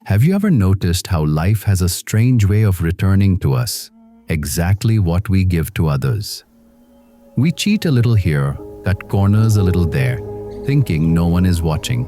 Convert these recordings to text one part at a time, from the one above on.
Have you ever noticed how life has a strange way of returning to us exactly what we give to others? We cheat a little here, cut corners a little there, thinking no one is watching.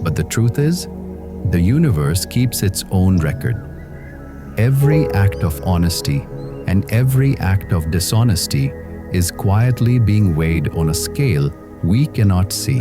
But the truth is, the universe keeps its own record. Every act of honesty and every act of dishonesty is quietly being weighed on a scale we cannot see.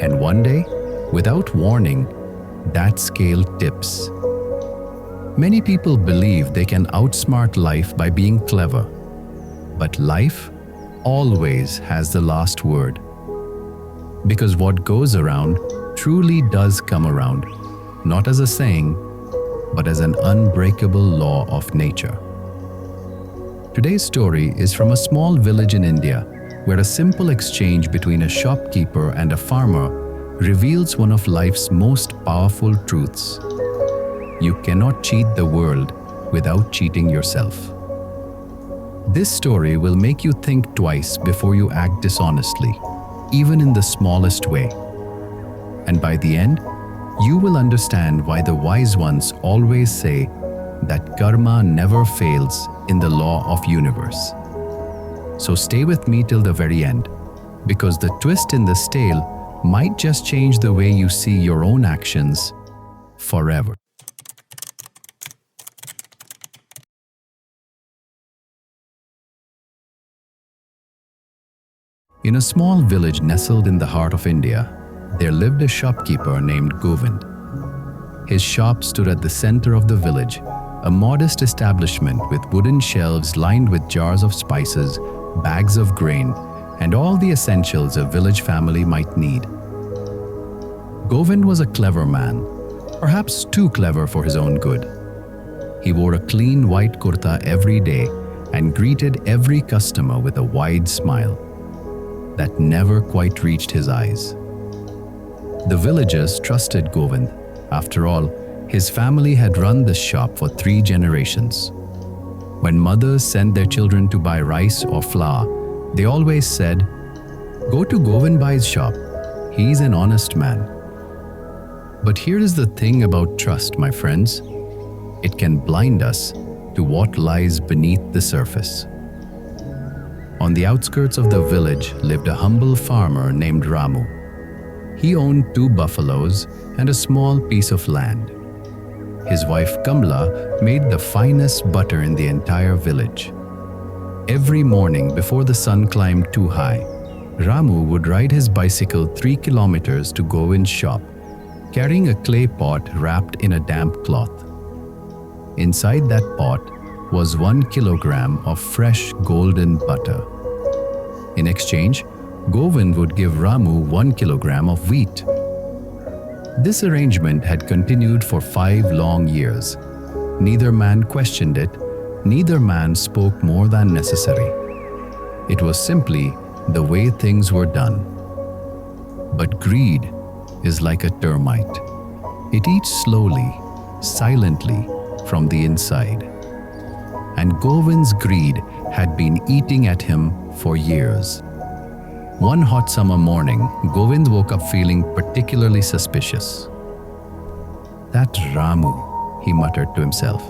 And one day, without warning, that scale tips. Many people believe they can outsmart life by being clever, but life always has the last word. Because what goes around truly does come around, not as a saying, but as an unbreakable law of nature. Today's story is from a small village in India, where a simple exchange between a shopkeeper and a farmer reveals one of life's most powerful truths. You cannot cheat the world without cheating yourself. This story will make you think twice before you act dishonestly, even in the smallest way. And by the end, you will understand why the wise ones always say that karma never fails in the law of universe. So stay with me till the very end, because the twist in this tale might just change the way you see your own actions forever. In a small village nestled in the heart of India, there lived a shopkeeper named Govind. His shop stood at the center of the village, a modest establishment with wooden shelves lined with jars of spices, bags of grain, and all the essentials a village family might need. Govind was a clever man, perhaps too clever for his own good. He wore a clean white kurta every day and greeted every customer with a wide smile that never quite reached his eyes. The villagers trusted Govind. After all, his family had run the shop for 3 generations. When mothers sent their children to buy rice or flour, they always said, "Go to Govind Bhai's shop. He's an honest man." But here is the thing about trust, my friends. It can blind us to what lies beneath the surface. On the outskirts of the village lived a humble farmer named Ramu. He owned 2 buffaloes and a small piece of land. His wife Kamla made the finest butter in the entire village. Every morning before the sun climbed too high, Ramu would ride his bicycle 3 kilometers to Govind's shop, carrying a clay pot wrapped in a damp cloth. Inside that pot was 1 kilogram of fresh golden butter. In exchange, Govind would give Ramu 1 kilogram of wheat. This arrangement had continued for 5 long years. Neither man questioned it, neither man spoke more than necessary. It was simply the way things were done. But greed is like a termite. It eats slowly, silently from the inside. And Govind's greed had been eating at him for years. One hot summer morning, Govind woke up feeling particularly suspicious. "That Ramu," he muttered to himself.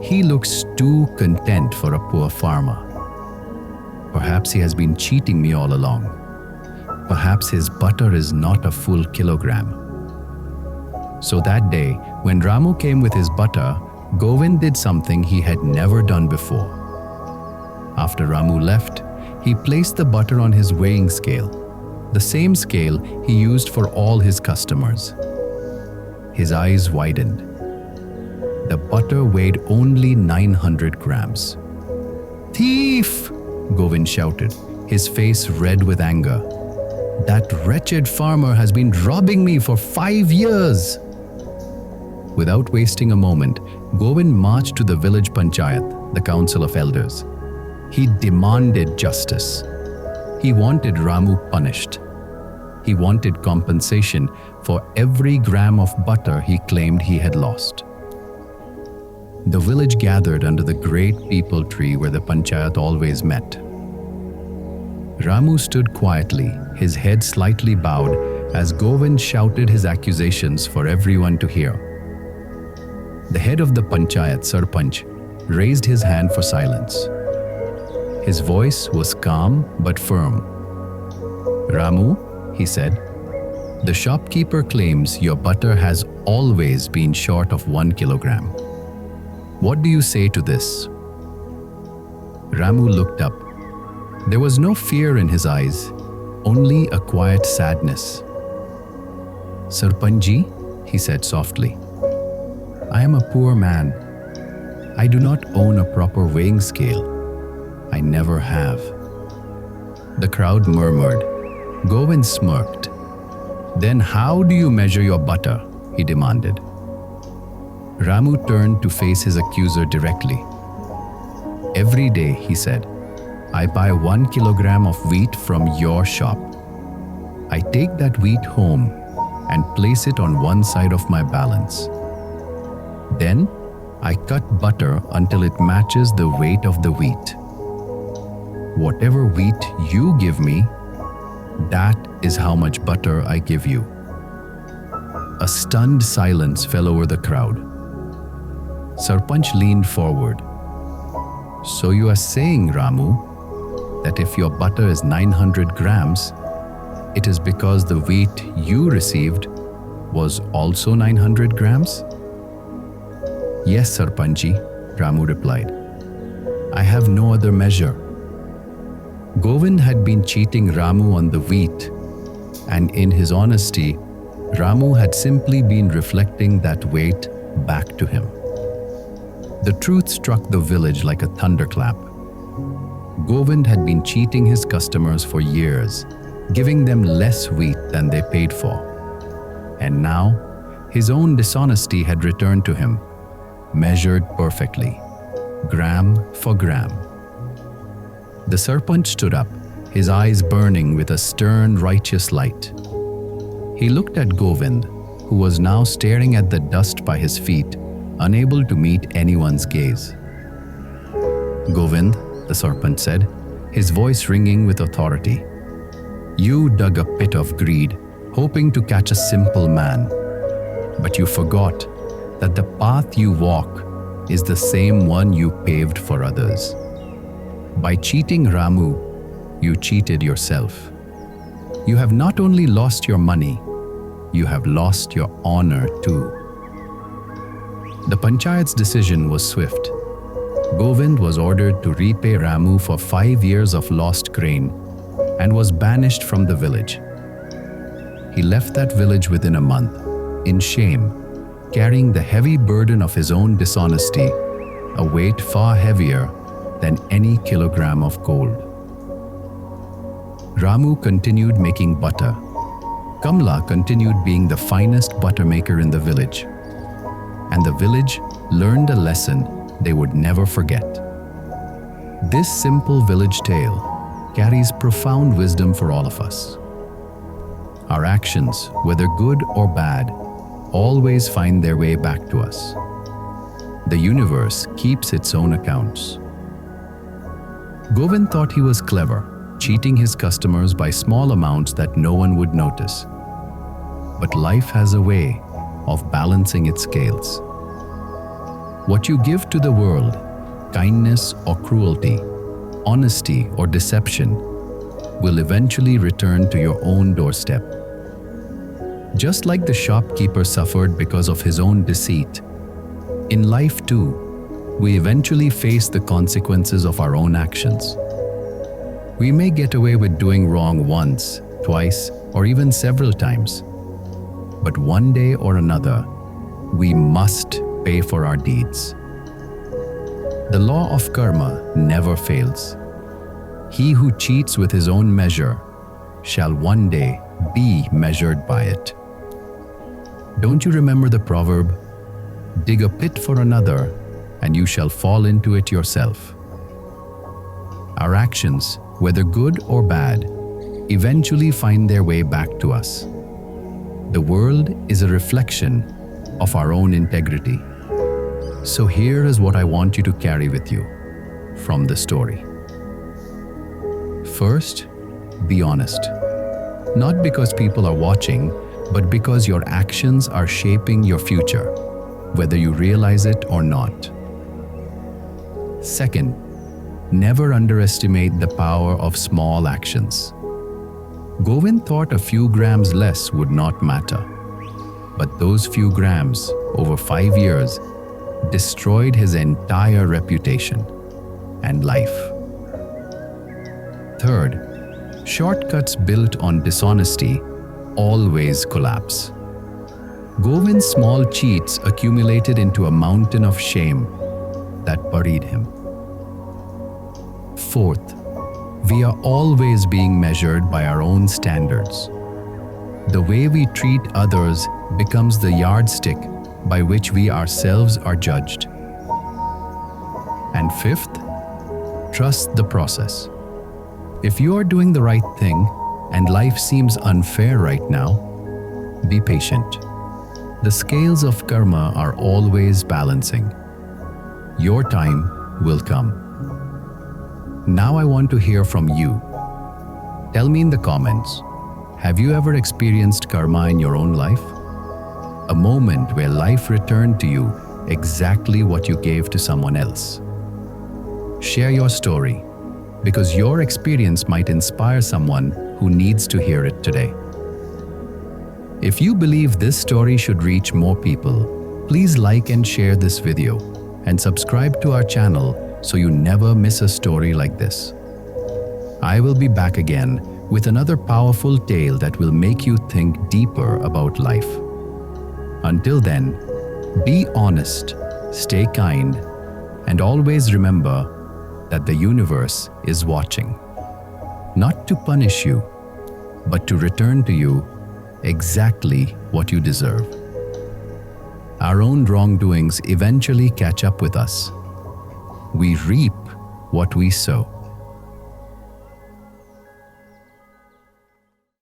"He looks too content for a poor farmer. Perhaps he has been cheating me all along. Perhaps his butter is not a full kilogram." So that day, when Ramu came with his butter, Govind did something he had never done before. After Ramu left, he placed the butter on his weighing scale, the same scale he used for all his customers. His eyes widened. The butter weighed only 900 grams. "Thief!" Govind shouted, his face red with anger. "That wretched farmer has been robbing me for 5 years!" Without wasting a moment, Govind marched to the village Panchayat, the council of elders. He demanded justice. He wanted Ramu punished. He wanted compensation for every gram of butter he claimed he had lost. The village gathered under the great peepal tree where the Panchayat always met. Ramu stood quietly, his head slightly bowed as Govind shouted his accusations for everyone to hear. The head of the Panchayat, Sarpanch, raised his hand for silence. His voice was calm but firm. "Ramu," he said, "the shopkeeper claims your butter has always been short of 1 kilogram. What do you say to this?" Ramu looked up. There was no fear in his eyes, only a quiet sadness. "Sarpanji," he said softly, "I am a poor man. I do not own a proper weighing scale. I never have." The crowd murmured. Govind smirked. "Then how do you measure your butter?" he demanded. Ramu turned to face his accuser directly. "Every day," he said, "I buy 1 kilogram of wheat from your shop. I take that wheat home and place it on one side of my balance. Then I cut butter until it matches the weight of the wheat. Whatever wheat you give me, that is how much butter I give you." A stunned silence fell over the crowd. Sarpanch leaned forward. "So you are saying, Ramu, that if your butter is 900 grams, it is because the wheat you received was also 900 grams? "Yes, Sarpanji," Ramu replied. "I have no other measure." Govind had been cheating Ramu on the wheat, and in his honesty, Ramu had simply been reflecting that weight back to him. The truth struck the village like a thunderclap. Govind had been cheating his customers for years, giving them less wheat than they paid for. And now, his own dishonesty had returned to him, measured perfectly, gram for gram. The Sarpanch stood up, his eyes burning with a stern, righteous light. He looked at Govind, who was now staring at the dust by his feet, unable to meet anyone's gaze. "Govind," the Sarpanch said, his voice ringing with authority, "you dug a pit of greed, hoping to catch a simple man. But you forgot that the path you walk is the same one you paved for others. By cheating Ramu, you cheated yourself. You have not only lost your money, you have lost your honor too." The Panchayat's decision was swift. Govind was ordered to repay Ramu for 5 years of lost grain and was banished from the village. He left that village within a month, in shame, carrying the heavy burden of his own dishonesty, a weight far heavier than any kilogram of gold. Ramu continued making butter. Kamla continued being the finest butter maker in the village. And the village learned a lesson they would never forget. This simple village tale carries profound wisdom for all of us. Our actions, whether good or bad, always find their way back to us. The universe keeps its own accounts. Govind thought he was clever, cheating his customers by small amounts that no one would notice. But life has a way of balancing its scales. What you give to the world, kindness or cruelty, honesty or deception, will eventually return to your own doorstep. Just like the shopkeeper suffered because of his own deceit, in life too, we eventually face the consequences of our own actions. We may get away with doing wrong once, twice, or even several times. But one day or another, we must pay for our deeds. The law of karma never fails. He who cheats with his own measure shall one day be measured by it. Don't you remember the proverb, "Dig a pit for another, and you shall fall into it yourself"? Our actions, whether good or bad, eventually find their way back to us. The world is a reflection of our own integrity. So here is what I want you to carry with you from the story. First, be honest. not because people are watching, but because your actions are shaping your future, whether you realize it or not. Second, never underestimate the power of small actions. Govind thought a few grams less would not matter, but those few grams, over 5 years, destroyed his entire reputation and life. Third, shortcuts built on dishonesty always collapse. Govind's small cheats accumulated into a mountain of shame that buried him. Fourth, we are always being measured by our own standards. The way we treat others becomes the yardstick by which we ourselves are judged. And fifth, trust the process. If you are doing the right thing and life seems unfair right now, be patient. The scales of karma are always balancing. Your time will come. Now I want to hear from you. Tell me in the comments, have you ever experienced karma in your own life? A moment where life returned to you exactly what you gave to someone else. Share your story, because your experience might inspire someone who needs to hear it today. If you believe this story should reach more people, please like and share this video and subscribe to our channel so you never miss a story like this. I will be back again with another powerful tale that will make you think deeper about life. Until then, be honest, stay kind, and always remember that the universe is watching. Not to punish you, but to return to you exactly what you deserve. Our own wrongdoings eventually catch up with us. We reap what we sow.